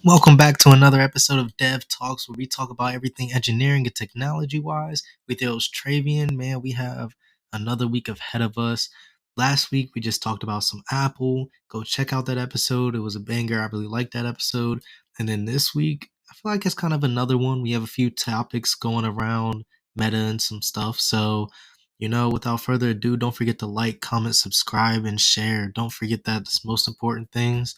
Welcome back to another episode of Dev Talks, where we talk about everything engineering and technology wise. With your host Travian, man, we have another week ahead of us. Last week we just talked about some Apple. Go check out that episode; it was a banger. I really liked that episode. And then this week, I feel like it's kind of another one. We have a few topics going around Meta and some stuff. So, without further ado, don't forget to like, comment, subscribe, and share. Don't forget that's most important things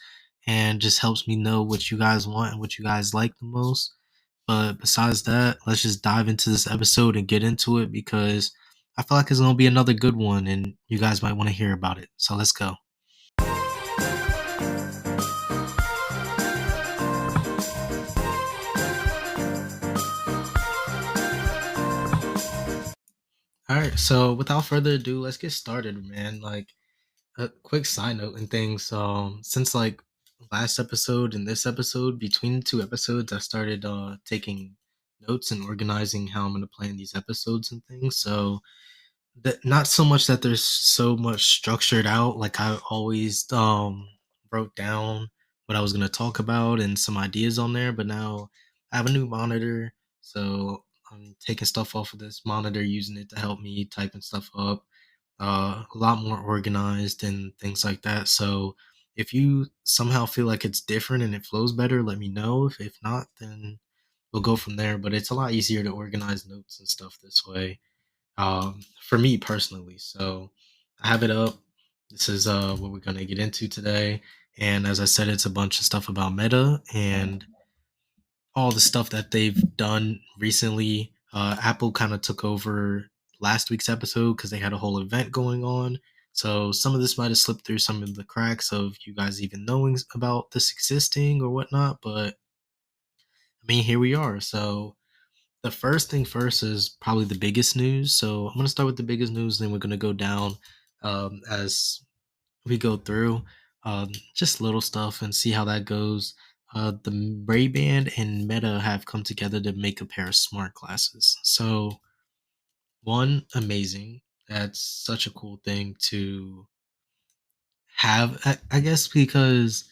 and just helps me know what you guys want and what you guys like the most. But besides that, let's just dive into this episode and get into it because I feel like it's going to be another good one and you guys might want to hear about it. So let's go. All right, so without further ado, let's get started, man. Like a quick side note and things. Since like last episode and this episode, between the two episodes, I started taking notes and organizing how I'm gonna plan these episodes and things. So that not so much that there's so much structured out. Like I always wrote down what I was gonna talk about and some ideas on there, but now I have a new monitor, so I'm taking stuff off of this monitor, using it to help me typing stuff up a lot more organized and things like that. So if you somehow feel like it's different and it flows better, let me know. If not, then we'll go from there. But it's a lot easier to organize notes and stuff this way, for me personally. So I have it up. This is what we're gonna get into today. And as I said, it's a bunch of stuff about meta and all the stuff that they've done recently. Apple kind of took over last week's episode because they had a whole event going on. So some of this might have slipped through some of the cracks of you guys even knowing about this existing or whatnot. But I mean, here we are. So the first thing first is probably the biggest news. So I'm going to start with the biggest news, then we're going to go down as we go through just little stuff and see how that goes. The Ray Ban and Meta have come together to make a pair of smart glasses. So one, amazing. That's such a cool thing to have. I guess because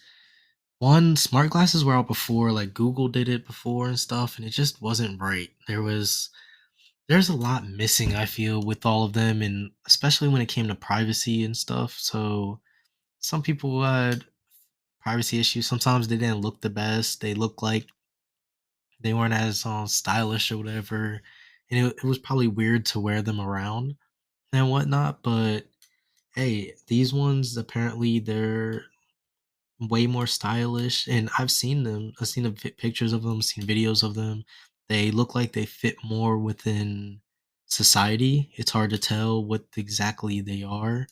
one, smart glasses were out before, like Google did it before and stuff, and it just wasn't right. There's a lot missing, I feel, with all of them, and especially when it came to privacy and stuff. So some people had privacy issues. Sometimes they didn't look the best. They looked like they weren't as stylish or whatever, and it was probably weird to wear them around and whatnot. But hey, these ones apparently they're way more stylish, and I've seen them. I've seen the pictures of them, seen videos of them. They look like they fit more within society. It's hard to tell what exactly they are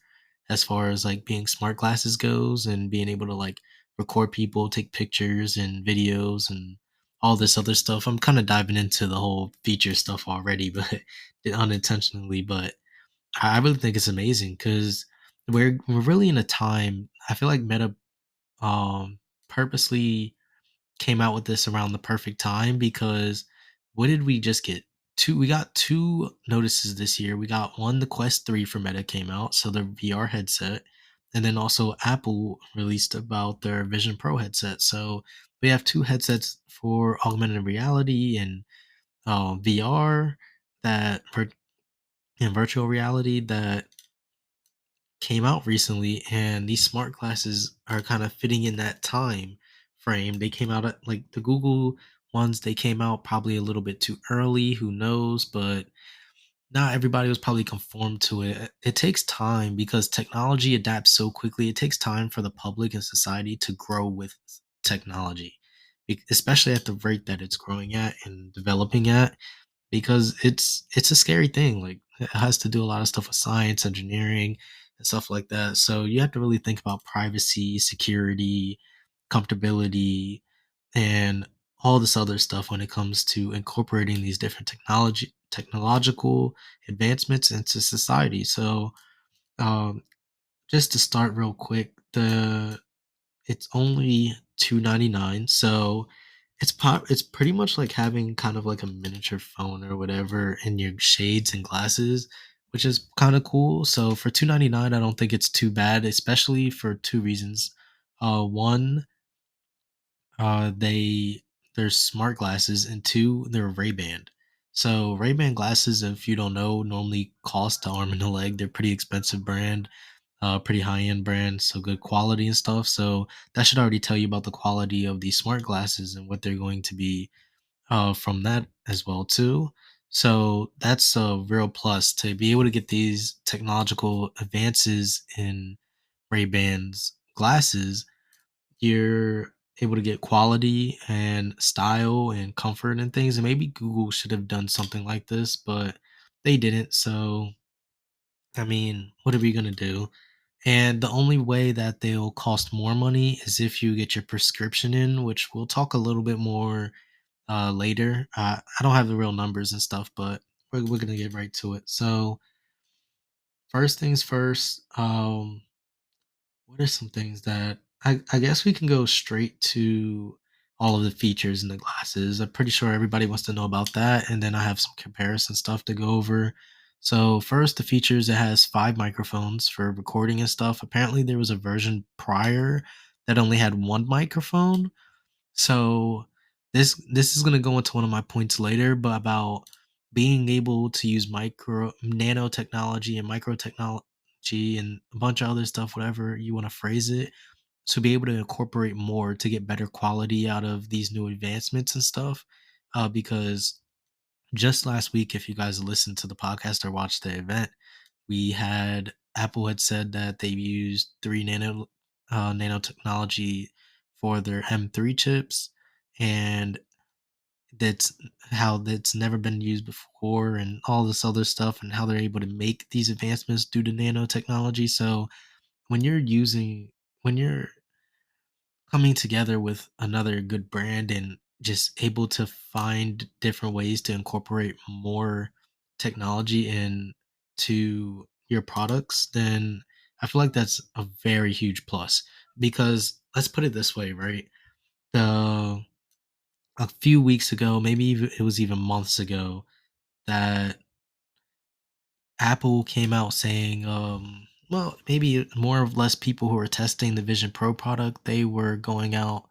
as far as like being smart glasses goes and being able to like record people, take pictures and videos and all this other stuff. I'm kind of diving into the whole feature stuff already, but unintentionally. But I really think it's amazing because we're really in a time. I feel like Meta purposely came out with this around the perfect time because what did we just get? We got two notices this year. We got one, the Quest 3 for Meta came out, so the VR headset, and then also Apple released about their Vision Pro headset. So we have two headsets for augmented reality and VR that and virtual reality that came out recently, and these smart glasses are kind of fitting in that time frame. They came out at like the Google ones, they came out probably a little bit too early, who knows, but not everybody was probably conformed to it. It takes time because technology adapts so quickly. It takes time for the public and society to grow with technology, especially at the rate that it's growing at and developing at, because it's a scary thing. Like it has to do a lot of stuff with science, engineering, and stuff like that. So you have to really think about privacy, security, comfortability, and all this other stuff when it comes to incorporating these different technological advancements into society. So um, just to start real quick, the it's only 299, so it's pretty much like having kind of like a miniature phone or whatever in your shades and glasses, which is kind of cool. So for 299, I don't think it's too bad, especially for two reasons. One, they're smart glasses, and two, they're Ray-Ban. So Ray-Ban glasses, if you don't know, normally cost an arm and a leg. They're pretty expensive brand, pretty high end brand, so good quality and stuff. So that should already tell you about the quality of these smart glasses and what they're going to be from that as well too. So that's a real plus to be able to get these technological advances in Ray-Ban's glasses. You're able to get quality and style and comfort and things. And maybe Google should have done something like this, but they didn't. So I mean, what are we gonna do? And the only way that they'll cost more money is if you get your prescription in, which we'll talk a little bit more later. I don't have the real numbers and stuff, but we're gonna get right to it. So first things first. What are some things that I guess we can go straight to all of the features in the glasses. I'm pretty sure everybody wants to know about that, and then I have some comparison stuff to go over. So first, the features, it has five microphones for recording and stuff. Apparently, there was a version prior that only had one microphone, so this is gonna go into one of my points later, but about being able to use micro nanotechnology and micro technology and a bunch of other stuff, whatever you want to phrase it, to be able to incorporate more to get better quality out of these new advancements and stuff. Because just last week, if you guys listened to the podcast or watched the event, we had Apple had said that they used three nanotechnology for their M3 chips, and that's how that's never been used before, and all this other stuff, and how they're able to make these advancements due to nanotechnology. So when you're using when you're coming together with another good brand and just able to find different ways to incorporate more technology into your products, then I feel like that's a very huge plus. Because let's put it this way, right? The A few weeks ago, maybe it was even months ago, that Apple came out saying, well, maybe more or less people who were testing the Vision Pro product, they were going out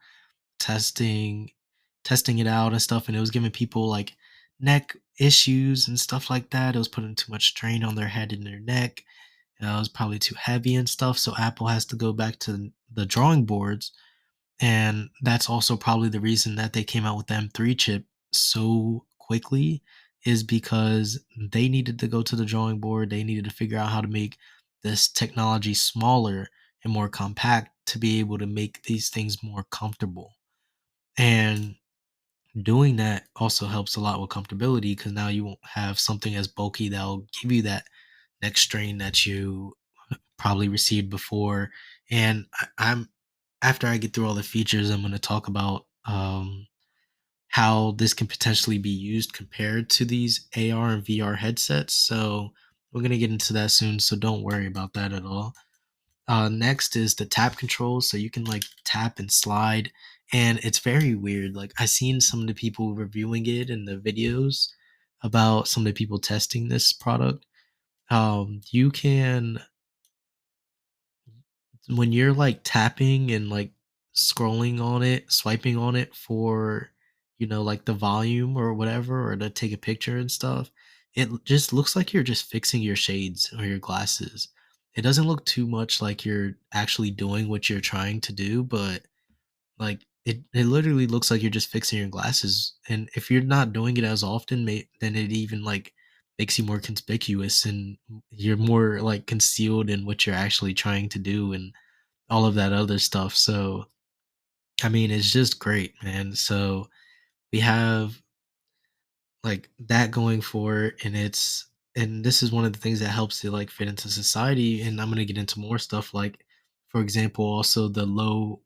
testing testing it out and stuff, and it was giving people like neck issues and stuff like that. It was putting too much strain on their head and their neck. It was probably too heavy and stuff, so Apple has to go back to the drawing boards. And that's also probably the reason that they came out with the M3 chip so quickly, is because they needed to go to the drawing board. They needed to figure out how to make this technology smaller and more compact to be able to make these things more comfortable. And doing that also helps a lot with comfortability, because now you won't have something as bulky that'll give you that neck strain that you probably received before. And I'm after I get through all the features, I'm going to talk about how this can potentially be used compared to these AR and VR headsets. So we're going to get into that soon. So don't worry about that at all. Next is the tap control, so you can like tap and slide, and it's very weird. Like I seen some of the people reviewing it in the videos about some of the people testing this product. You can, when you're like tapping and like scrolling on it, swiping on it for, like the volume or whatever, or to take a picture and stuff, just looks like you're just fixing your shades or your glasses. It doesn't look too much like you're actually doing what you're trying to do, but like it literally looks like you're just fixing your glasses. And if you're not doing it as often, then it even like makes you more conspicuous, and you're more like concealed in what you're actually trying to do, and all of that other stuff. So, I mean, it's just great, man. So, we have like that going for it, and this is one of the things that helps to like fit into society. And I'm going to get into more stuff, like for example, also the low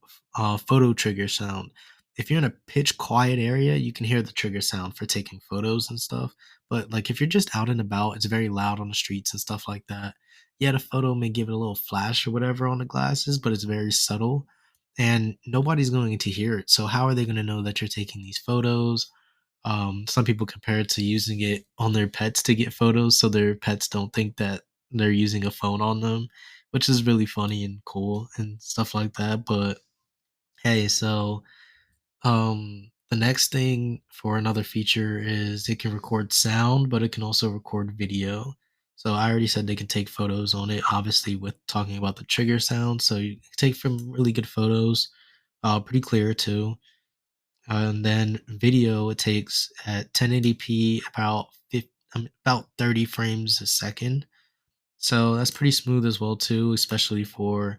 photo trigger sound. If you're in a pitch quiet area, you can hear the trigger sound for taking photos and stuff. But like if you're just out and about, it's very loud on the streets and stuff like that. Yeah, the photo may give it a little flash or whatever on the glasses, but it's very subtle, and nobody's going to hear it. So how are they going to know that you're taking these photos? Some people compare it to using it on their pets to get photos, so their pets don't think that they're using a phone on them, which is really funny and cool and stuff like that. But hey, so The next thing for another feature is it can record sound, but it can also record video. So I already said they can take photos on it, obviously with talking about the trigger sound. So you can take from really good photos, pretty clear too. And then video, it takes at 1080p about 30 frames a second. So that's pretty smooth as well too, especially for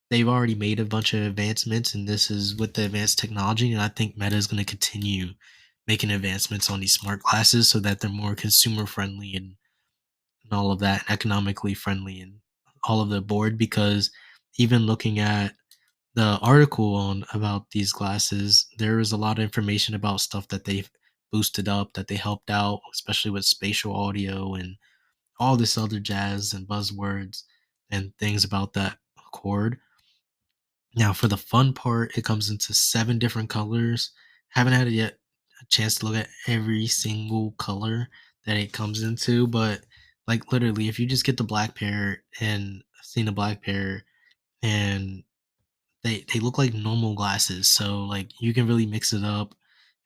they've already made a bunch of advancements, and this is with the advanced technology. And I think Meta is going to continue making advancements on these smart glasses so that they're more consumer friendly and all of that, and economically friendly and all of the board. Because even looking at the article on about these glasses, there is a lot of information about stuff that they've boosted up, that they helped out, especially with spatial audio and all this other jazz and buzzwords and things about that cord. Now, for the fun part, it comes into 7 different colors. Haven't had it yet a chance to look at every single color that it comes into, but like literally, if you just get the black pair and I've seen the black pair and they look like normal glasses, so like you can really mix it up.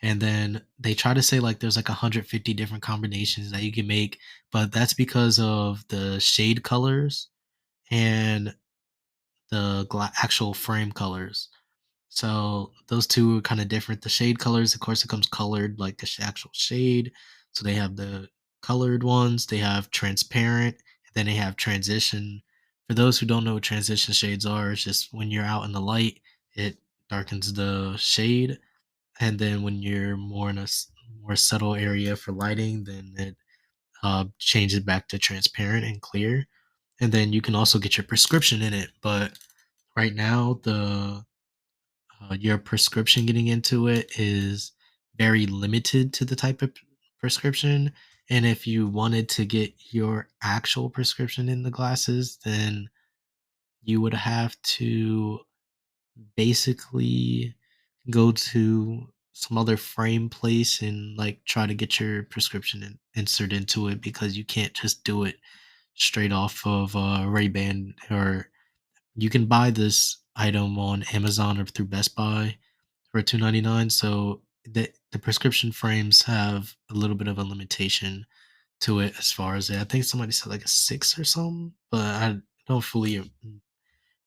And then they try to say like there's like 150 different combinations that you can make, but that's because of the shade colors and the actual frame colors. So those 2 are kinda different. The shade colors, of course, it comes colored like the actual shade. So they have the colored ones, they have transparent, and then they have transition. For those who don't know what transition shades are, it's just when you're out in the light, it darkens the shade, and then when you're more in more subtle area for lighting, then it, changes back to transparent and clear. And then you can also get your prescription in it, but right now, your prescription getting into it is very limited to the type of prescription. And if you wanted to get your actual prescription in the glasses, then you would have to basically go to some other frame place and like try to get your prescription insert into it, because you can't just do it straight off of Ray-Ban. Or you can buy this item on Amazon or through Best Buy for 2.99. So the prescription frames have a little bit of a limitation to it as far as it. I think somebody said like a 6 or something, but I don't fully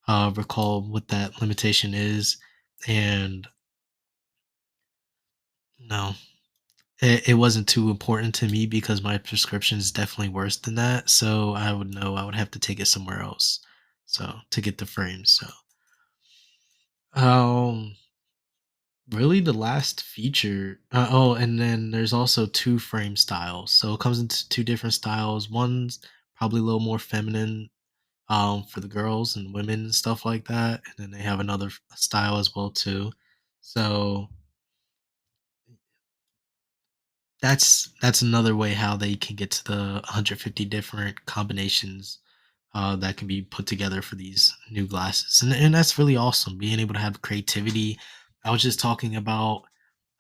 recall what that limitation is. And no, it wasn't too important to me because my prescription is definitely worse than that. So I would know I would have to take it somewhere else. So to get the frames. So um really, the last feature oh, and then there's also 2 frame styles. So it comes into 2 different styles. One's probably a little more feminine, for the girls and women and stuff like that, and then they have another style as well too. So that's another way how they can get to the 150 different combinations, that can be put together for these new glasses, and that's really awesome, being able to have creativity. I was just talking about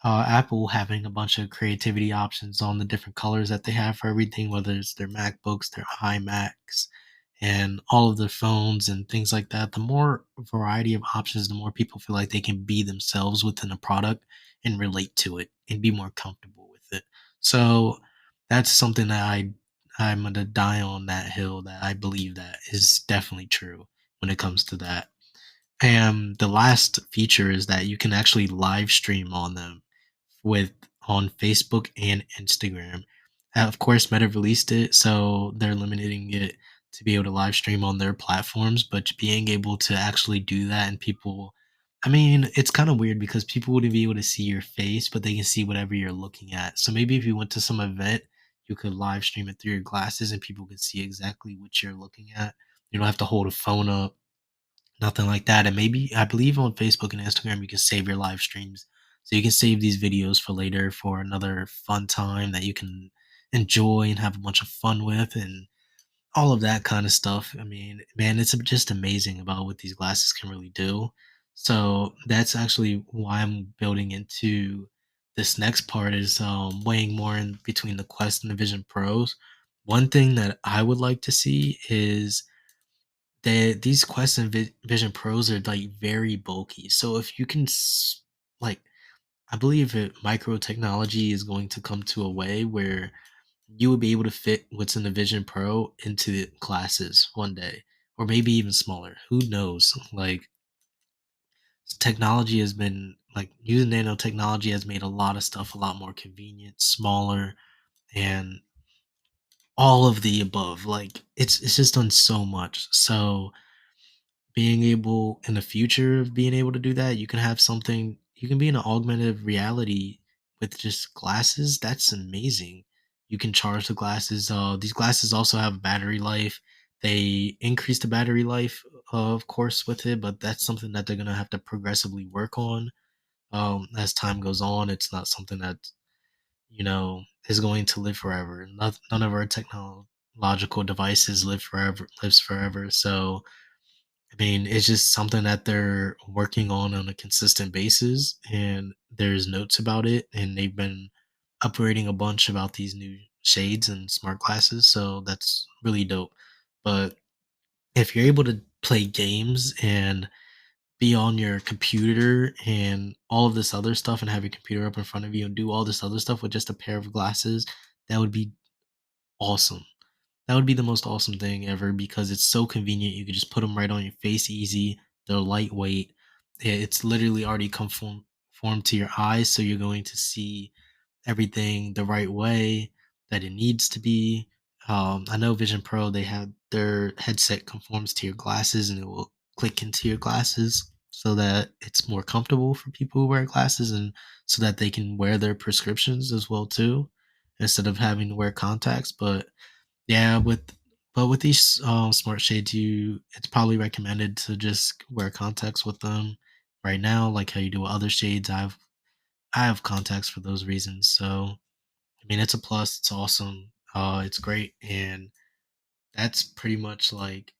Apple having a bunch of creativity options on the different colors that they have for everything, whether it's their MacBooks, their iMacs, and all of their phones and things like that. The more variety of options, the more people feel like they can be themselves within a product and relate to it and be more comfortable with it. So that's something that I'm gonna die on that hill, that I believe that is definitely true when it comes to that. And the last feature is that you can actually live stream on them with on Facebook and Instagram. Of course, Meta released it, so they're limiting it to be able to live stream on their platforms, but being able to actually do that and people, I mean, it's kind of weird because people wouldn't be able to see your face, but they can see whatever you're looking at. So maybe if you went to some event, you could live stream it through your glasses and people could see exactly what you're looking at. You don't have to hold a phone up, nothing like that. And maybe I believe on Facebook and Instagram you can save your live streams. So you can save these videos for later for another fun time that you can enjoy and have a bunch of fun with and all of that kind of stuff. I mean, man, it's just amazing about what these glasses can really do. So that's actually why I'm building into this next part, is weighing more in between the Quest and the Vision Pros. One thing that I would like to see is these Quest and Vision Pros are like very bulky. So if you can like I believe that micro technology is going to come to a way where you would be able to fit what's in the Vision Pro into the glasses one day, or maybe even smaller. Who knows? Like, technology has been like using nanotechnology has made a lot of stuff a lot more convenient, smaller, and all of the above. Like, it's just done so much. So being able in the future of being able to do that, you can have something, you can be in an augmented reality with just glasses. That's amazing. You can charge the glasses. These glasses also have battery life. They increase the battery life, of course, with it, but that's something that they're gonna have to progressively work on as time goes on. It's not something that is going to live forever. None of our technological devices lives forever. So I mean, it's just something that they're working on a consistent basis, and there's notes about it, and they've been upgrading a bunch about these new shades and smart glasses, so that's really dope. But if you're able to play games and be on your computer and all of this other stuff and have your computer up in front of you and do all this other stuff with just a pair of glasses, that would be awesome. That would be the most awesome thing ever because it's so convenient. You could just put them right on your face easy. They're lightweight. It's literally already conformed to your eyes, so you're going to see everything the right way that it needs to be. I know Vision Pro, they have their headset conforms to your glasses and it will click into your glasses so that it's more comfortable for people who wear glasses and so that they can wear their prescriptions as well too instead of having to wear contacts. Yeah, with these smart shades, you it's probably recommended to just wear contacts with them right now, like how you do with other shades. I have contacts for those reasons. So I mean, it's a plus. It's awesome. It's great, and that's pretty much like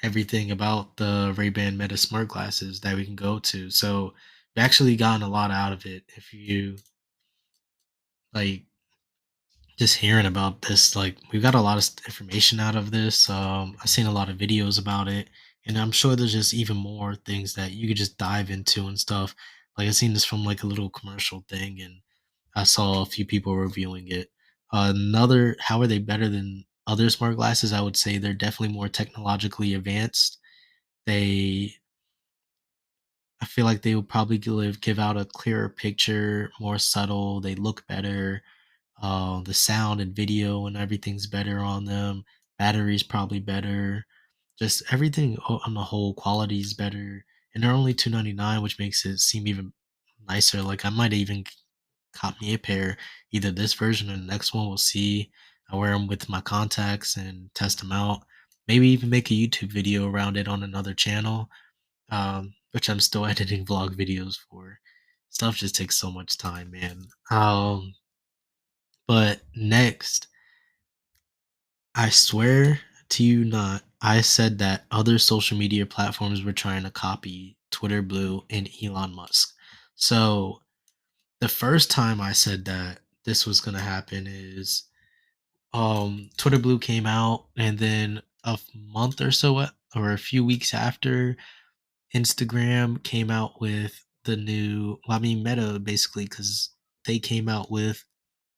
everything about the Ray-Ban Meta smart glasses that we can go to. So we've actually gotten a lot out of it. If you like just hearing about this, like we got a lot of information out of this. I've seen a lot of videos about it, and I'm sure there's just even more things that you could just dive into and stuff. Like I seen this from like a little commercial thing, and I saw a few people reviewing it. Another, how are they better than other smart glasses? I would say they're definitely more technologically advanced. They, I feel like they would probably give out a clearer picture, more subtle. They look better. The sound and video and everything's better on them. Battery's probably better. Just everything on the whole, quality is better. And they're only 299, which makes it seem even nicer. Like I might even cop me a pair, either this version or the next one. We'll see. I wear them with my contacts and test them out. Maybe even make a YouTube video around it on another channel, which I'm still editing vlog videos for. Stuff just takes so much time, man. But next, I swear to you not, I said that other social media platforms were trying to copy Twitter Blue and Elon Musk. So the first time I said that this was gonna happen is Twitter Blue came out, and then month or so or a few weeks after, Instagram came out with the new, well, I mean Meta basically, because they came out with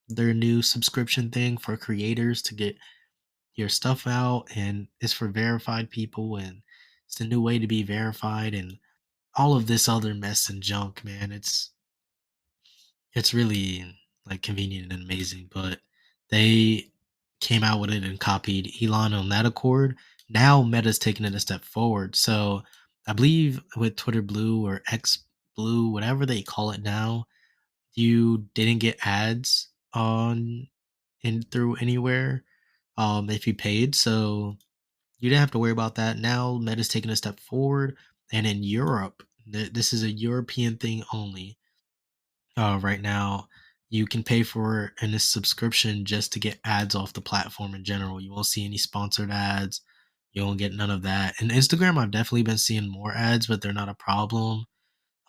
their new subscription thing for creators to get your stuff out, and it's for verified people, and it's the new way to be verified, and all of this other mess and junk, man. It's really like convenient and amazing, but they came out with it and copied Elon on that accord. Now Meta's taking it a step forward. So I believe with Twitter Blue or X Blue, whatever they call it now, you didn't get ads on in through anywhere if you paid. So you didn't have to worry about that. Now Meta's taking a step forward, and in Europe, this is a European thing only. Right now, you can pay for a subscription just to get ads off the platform in general. You won't see any sponsored ads. You won't get none of that. And Instagram, I've definitely been seeing more ads, but they're not a problem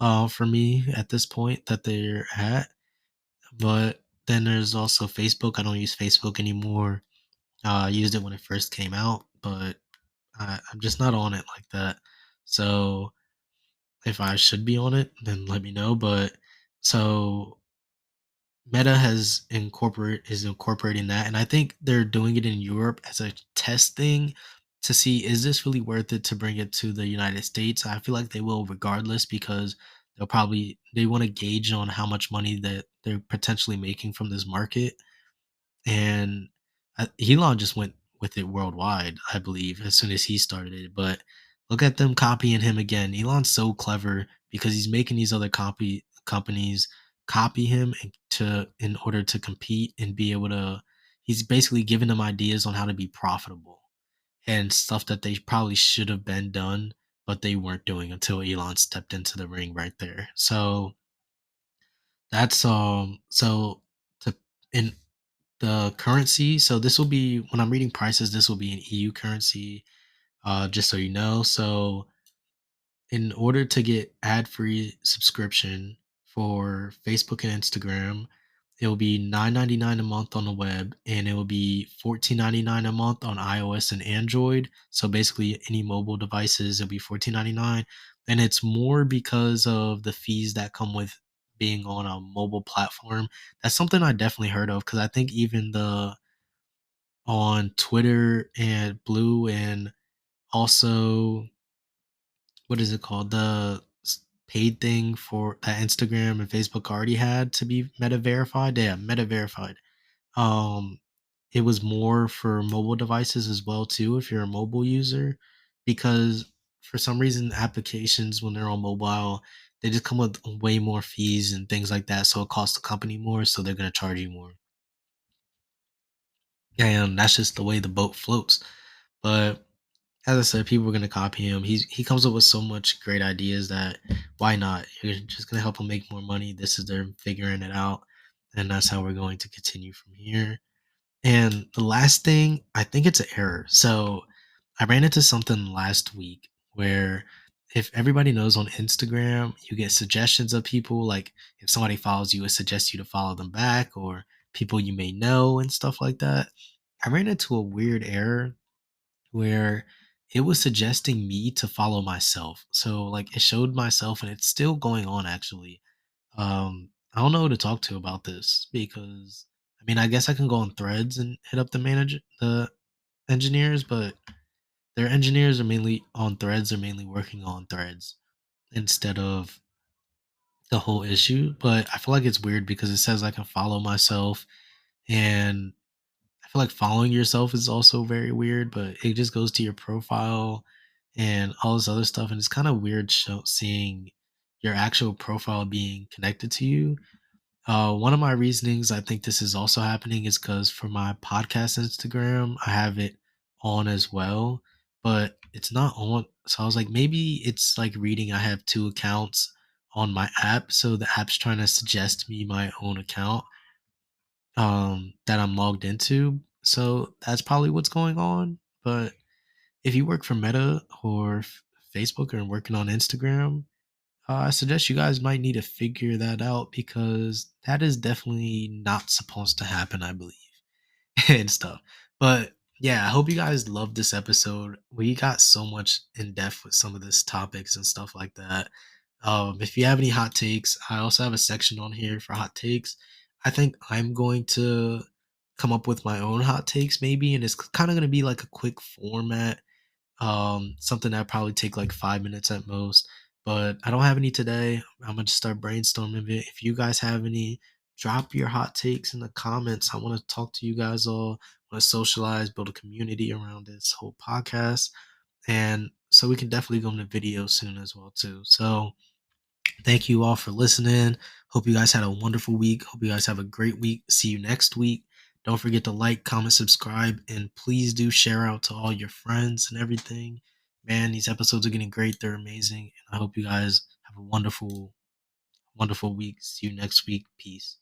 for me at this point that they're at. But then there's also Facebook. I don't use Facebook anymore. I used it when it first came out, but I'm just not on it like that. So if I should be on it, then let me know. But so Meta is incorporating that, and I think they're doing it in Europe as a test thing to see is this really worth it to bring it to the United States. I feel like they will regardless because they want to gauge on how much money that they're potentially making from this market. And Elon just went with it worldwide, I believe, as soon as he started it. But look at them copying him again. Elon's so clever because he's making these other copy companies copy him in order to compete and be able to. He's basically giving them ideas on how to be profitable and stuff that they probably should have been done, but they weren't doing until Elon stepped into the ring right there. So that's so to in the currency. So this will be when I'm reading prices, this will be in EU currency. Just so you know. So in order to get ad-free subscription for Facebook and Instagram, it will be $9.99 a month on the web, and it will be $14.99 a month on iOS and Android. So basically, any mobile devices, it'll be $14.99, and it's more because of the fees that come with being on a mobile platform. That's something I definitely heard of because I think even the on Twitter and Blue and also what is it called? Paid thing for that Instagram and Facebook already had to be meta verified. Yeah, meta verified. Um, it was more for mobile devices as well too, if you're a mobile user, because for some reason applications when they're on mobile, they just come with way more fees and things like that. So it costs the company more, so they're gonna charge you more. And that's just the way the boat floats. But as I said, people are gonna copy him. He comes up with so much great ideas that why not? You're just gonna help him make more money. This is their figuring it out, and that's how we're going to continue from here. And the last thing, I think it's an error. So I ran into something last week where if everybody knows on Instagram, you get suggestions of people like if somebody follows you, it suggests you to follow them back or people you may know and stuff like that. I ran into a weird error where it was suggesting me to follow myself. So like it showed myself and it's still going on actually. I don't know who to talk to about this because I mean I guess I can go on threads and hit up the engineers, but their engineers are mainly on threads, are mainly working on threads instead of the whole issue. But I feel like it's weird because it says I can follow myself and I feel like following yourself is also very weird, but it just goes to your profile and all this other stuff, and it's kind of weird seeing your actual profile being connected to you. One of my reasonings I think this is also happening is because for my podcast Instagram, I have it on as well, but it's not on. So I was like, maybe it's like reading. I have two accounts on my app, so the app's trying to suggest me my own account that I'm logged into. So that's probably what's going on. But if you work for Meta or Facebook or working on Instagram, I suggest you guys might need to figure that out because that is definitely not supposed to happen, I believe, and stuff. But yeah, I hope you guys loved this episode. We got so much in depth with some of this topics and stuff like that. If you have any hot takes, I also have a section on here for hot takes. I think I'm going to come up with my own hot takes maybe, and it's kind of going to be like a quick format, something that probably take like 5 minutes at most. But I don't have any today. I'm gonna just start brainstorming it. If you guys have any, drop your hot takes in the comments. I want to talk to you guys all. I want to socialize, build a community around this whole podcast, and so we can definitely go into video soon as well too. So thank you all for listening. Hope you guys had a wonderful week. Hope you guys have a great week. See you next week. Don't forget to like, comment, subscribe, and please do share out to all your friends and everything. Man, these episodes are getting great. They're amazing. And I hope you guys have a wonderful, wonderful week. See you next week. Peace.